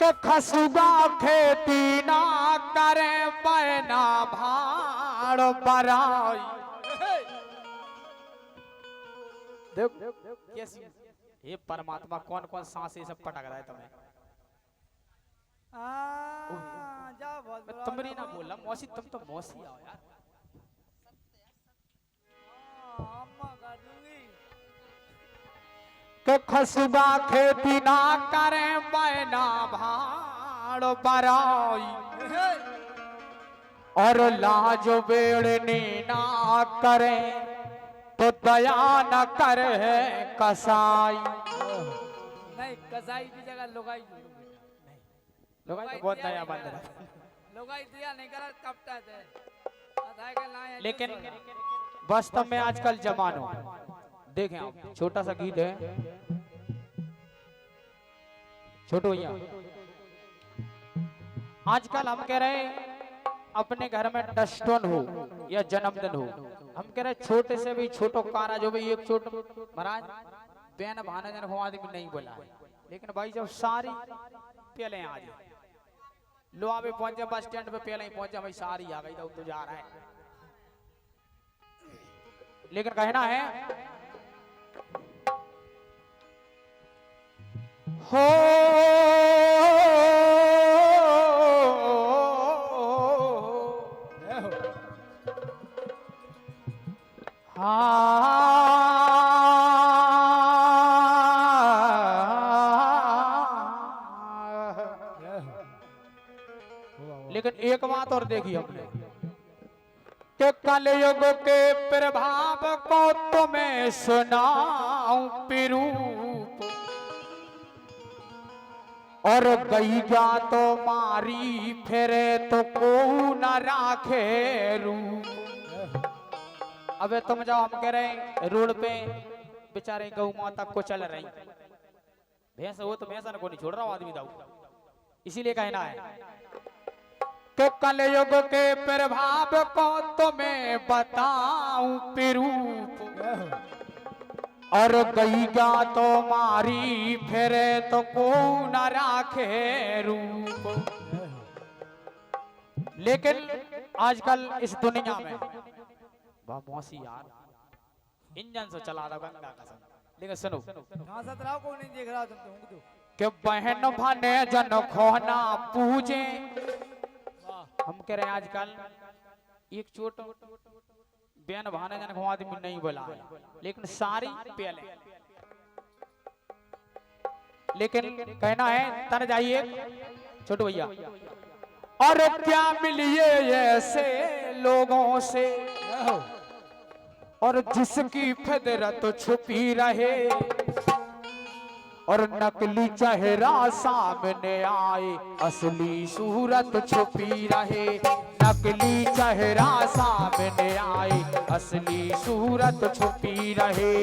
के खसुगा खेती ना करे पैना भाड़ बराई। देख कैसी ये परमात्मा कौन कौन सांस ये सब पटक रहा है तुम्हें। तुमरी ना बोला मौसी, तुम तो मौसी आओ यार। के खसुगा खेती ना करे पैना भाड़ बराई, और लाज बेड़नी ना करे तो दया न करे कसाई। नहीं कसाई की जगह लुगाई। लुगाई तो बहुत दया बंद है। लुगाई दिया नहीं करा कपटा थे। लेकिन वास्तव में आजकल जमानो देखें आप, छोटा सा गीत है छोटो भैया। आजकल हम कह रहे अपने घर में डस्टोन हो या जन्मदिन हो, हम कह रहे छोटे से भी छोटो कारा जो भी एक छोटो महाराज बहन भाना जन हो आदमी नहीं बोला है। लेकिन भाई जब सारी पहले आ जाए लो आवे पहुंचे बस स्टैंड पे पहले ही पहुंचे भाई सारी आ गई तो जा रहा है। लेकिन कहना है हो लेकिन एक बात और देखी हमने कि कलयुग के प्रभाव को तुम्हें सुनाऊं पिरूप, और गई जा तो मारी फिरे तो को न राखे रूप। अबे तुम जाओ, हम कह रहे रोड पे बेचारे गौ माता को चल रही भैंस हो तो भैंसा को नहीं छोड़ रहा हूं आदमी दाऊ। इसीलिए कहना है कि कलयुग के प्रभाव को तुम्हें बताऊं पिरूप, और गई गा तो मारी फिरे तो को न राखे रूप। लेकिन आजकल इस दुनिया में मौसी यार इंजन से चला रहा गंगा कसम। लेकिन सुनो को नहीं देख रहा तुम कि बहन भने जन खोना पूजे। हम कह रहे हैं आजकल एक चोट बहन भाने जन को आदमी नहीं बोला है, लेकिन सारी पहले। लेकिन कहना है तर जाइए छोटू भैया, और क्या मिलिए ऐसे लोगों से और जिसकी फितरत छुपी रहे, और नकली चेहरा सामने आए असली सूरत छुपी रहे। नकली चेहरा सामने आए असली सूरत छुपी रहे।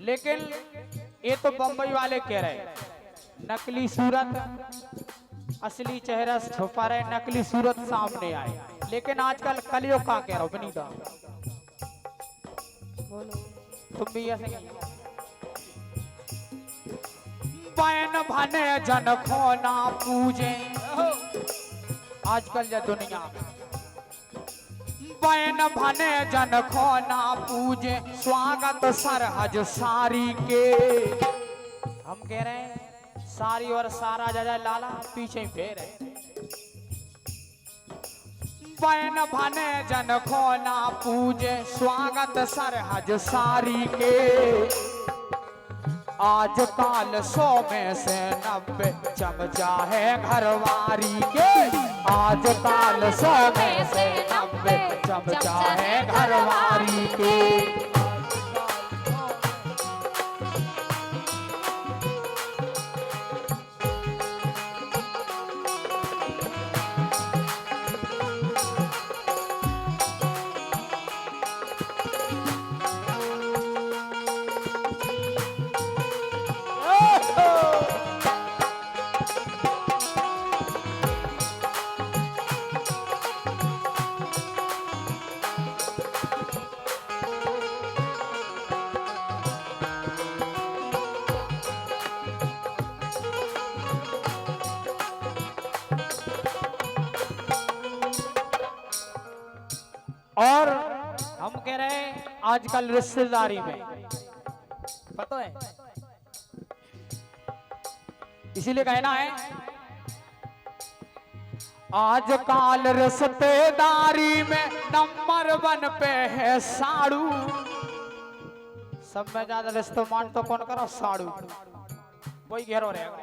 लेकिन ये तो बंबई वाले कह रहे नकली सूरत असली चेहरा छुपा रहे, नकली सूरत सामने आए। लेकिन आजकल कलियुग का कह रहा हूं बनीता, तुम भी ऐसे बहन भने जन खोना पूजे। आजकल या दुनिया में बहन भने जन खोना पूजे, स्वागत सरहज सारी के। हम कह रहे हैं सारी और सारा जजा लाला पीछे ही फेर है। बहन भने जन खोना पूजे, स्वागत सरहज सारी के। आज काल 100 में से 90 चमचा है घरवारी के। आज काल 100 में से 90 चमचा है घरवारी के। आजकल रिश्तेदारी में, पता है, इसीलिए कहना है आजकल रिश्तेदारी में नंबर 1 पे है साड़ू। सब में ज्यादा रिश्तेमान तो कौन करो? साड़ू, वही घेरो रहेगा।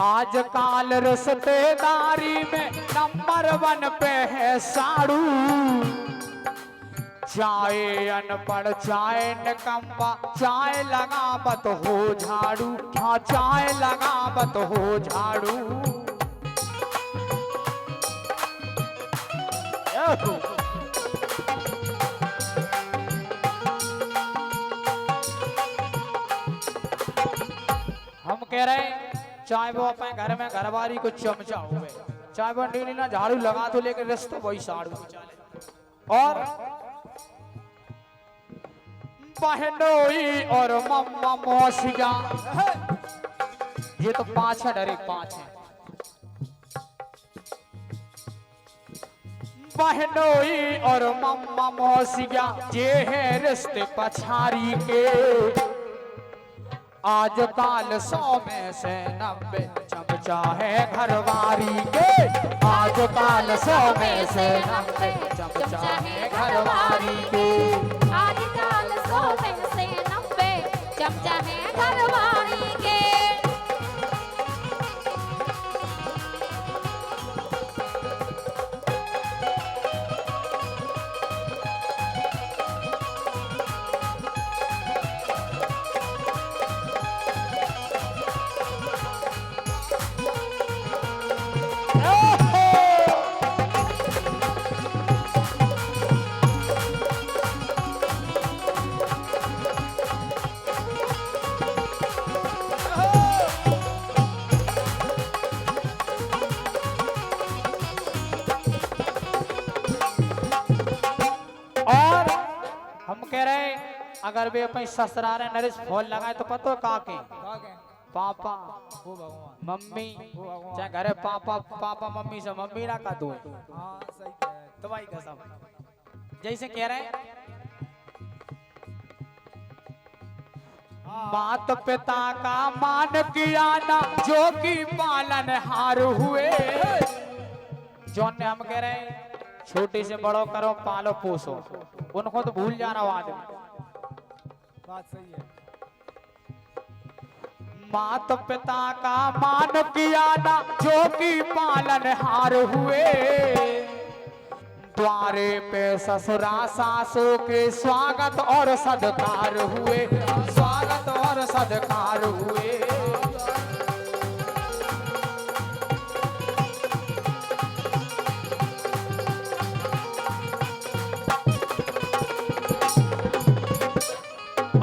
आजकल रिश्तेदारी में नंबर 1 पे है साड़ू। चाहे अनपढ़ चाहे निकम्मा, चाहे लगावत हो झाड़ू, हाँ चाहे लगावत हो झाड़ू। हम कह रहे हैं चाहे वो अपने घर में घरवाली को चमचा हुए, चाहे वो नीली ना झाड़ू लगा तो, लेकिन रिश्ता वही साड़ू चले। और बहनोई और मम्मा मौसिया, ये तो 5 है, डरे 5 है। बहनोई और मम्मा मौसिया ये है रिश्ते पछारी के। आजकल 100 में से 90 चमचा है घरवारी के। आजकल 100 में से 90 चमचा है घरवारी के। आजकल 100 में से 90 चमचा है घरवाली के। और हम कह रहे हैं अगर वे अपने ससुराल नरेश फूल लगाए तो पतो काके पापा ओ भगवान, मम्मी, ओ भगवान। चाहे घरे पापा पापा मम्मी से मम्मी ना का दो हाँ सही कह रहे हैं। तो भाई कसम, जैसे कह रहे हैं मात पिता का मान किया ना जो कि पालनहार हुए। जौन ने हम कह रहे हैं छोटे से बड़ो करो पालो पोसो, उनको तो भूल जा रहा आदमी। बात सही है। मात पिता का मान किया ना जो कि पालनहार हुए। द्वारे पे ससुरा सासों के स्वागत और सत्कार हुए, स्वागत और सत्कार हुए।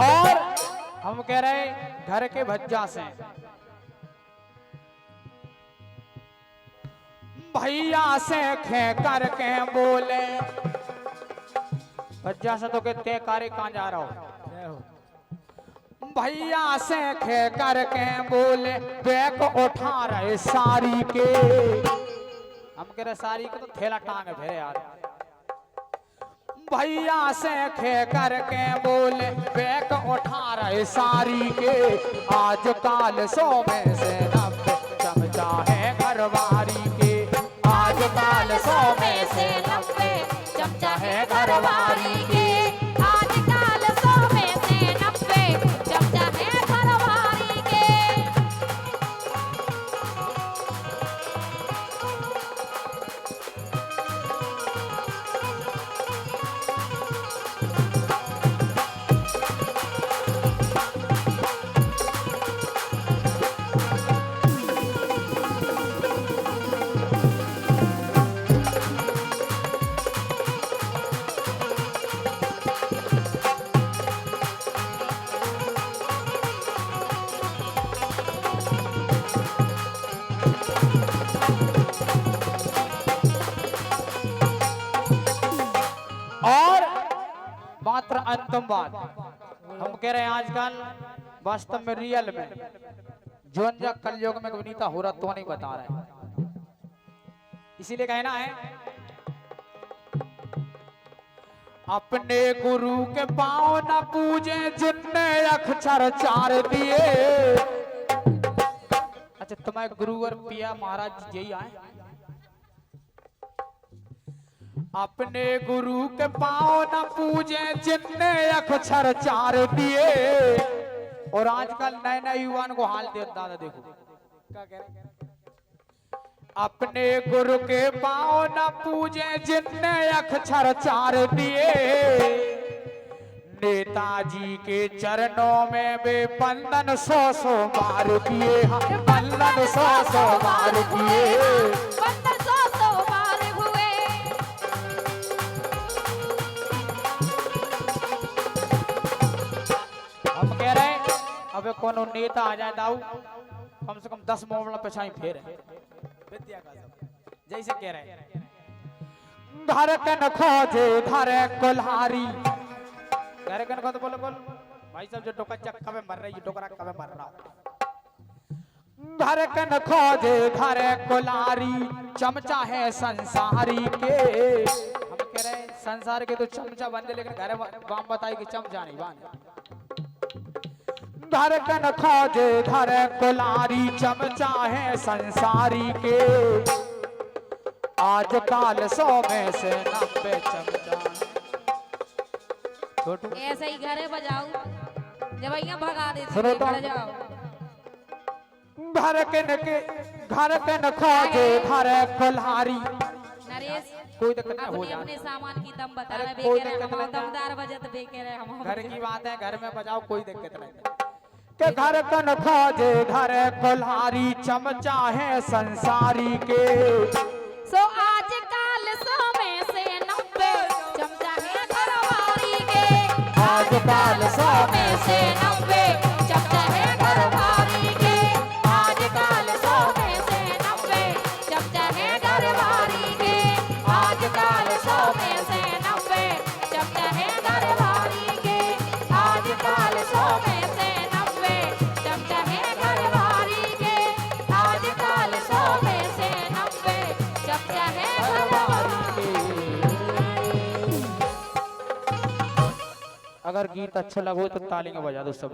और हम कह रहे हैं घर के भज्जा से भैया से खे करके बोले, भज्जा से तो कहते कार्य कहाँ जा रहा हो। जय हो। भैया से खे करके बोले बैग उठा रहे साड़ी के। हम कह रहे साड़ी के तो थैला टांग फेरे यार। भैया से खे करके बोले बैग उठा रहे साड़ी के। आजकल 100 में से 90 चमचा है घरवारी के। आजकल 100 में से 90 चमचा है घरवाली के। आजकल 100 में से 90 चमचा है घरवाली के। और मात्र अंतिम बात हम कह रहे हैं आजकल वास्तव में रियल में जोन जा कलयुग में विनीता हो रहा तो नहीं बता रहे हैं। इसीलिए कहना है अपने गुरु के पाँव न पूजे जिनने अक्षर चार दिए। अच्छा तुम्हारे गुरु और पिया महाराज यही आए। अपने गुरु के पाँव न पूजे जिनने अक्षर चार दिए। और आजकल नए नए युवाओं को हाल दे दादा देखो क्या कह रहे हैं? अपने गुरु के पाँव न पूजे जिनने अक्षर चार दिए। नेताजी के चरणों में वे बंधन 100 मार दिए। बंधन 100 मार दिए। बंधन 100 मार हुए। हम कह रहे हैं अबे कोनो नेता आ जाए दाऊ कम से कम 10 मोमला पेछाई फेर है। विद्या का सब जैसे कह रहे हैं। धड़कन खोजे धरे कुल्हारी। धड़कन को तो बोलो बोल भाई साहब जो टोका चक्का में मर रही है टोकरा कब मर रहा। धड़कन खोजे धरे कुल्हारी चमचा है संसारी के। हम कह रहे हैं संसार के तो चमचा बंदे लेकिन घर बाम बताई कि चमचा नहीं बने। धड़कन खोजे धरे कुल्हारी चमचा है संसारी के। आज काल 100 में से 90 चमचा। ऐसे ही घरे बजाओ जब यहाँ भगा देती सुनो तो। घर जाओ। धड़कन खोजे धरे कुल्हारी। नरेश कोई दिक्कत नहीं हो अपने जाए। अपने सामान की दम बता अरे रहे कोई बेके रहे दिक्कत हम नहीं। दमदार बजत बेके रहे हम घर की बात है घर में बजाओ कोई दिक्कत नहीं। के धड़कन खोजे धरे कुल्हारी चमचा है संसारी के। सो आज काल 100 में से 90 चमचा है घरवारी के। आज काल 100 में से 90 चमचा है घरवारी के। आज काल 100 में से 90 चमचा है घरवारी के। आज काल 100 में से 90 चमचा है घरवारी के। आज काल 100 में से 90 चमचा है घरवारी के। आज काल 100 में से 90 चमचा है घरवारी के। अगर गीत अच्छा लगो तो ताली में बजा दो सब।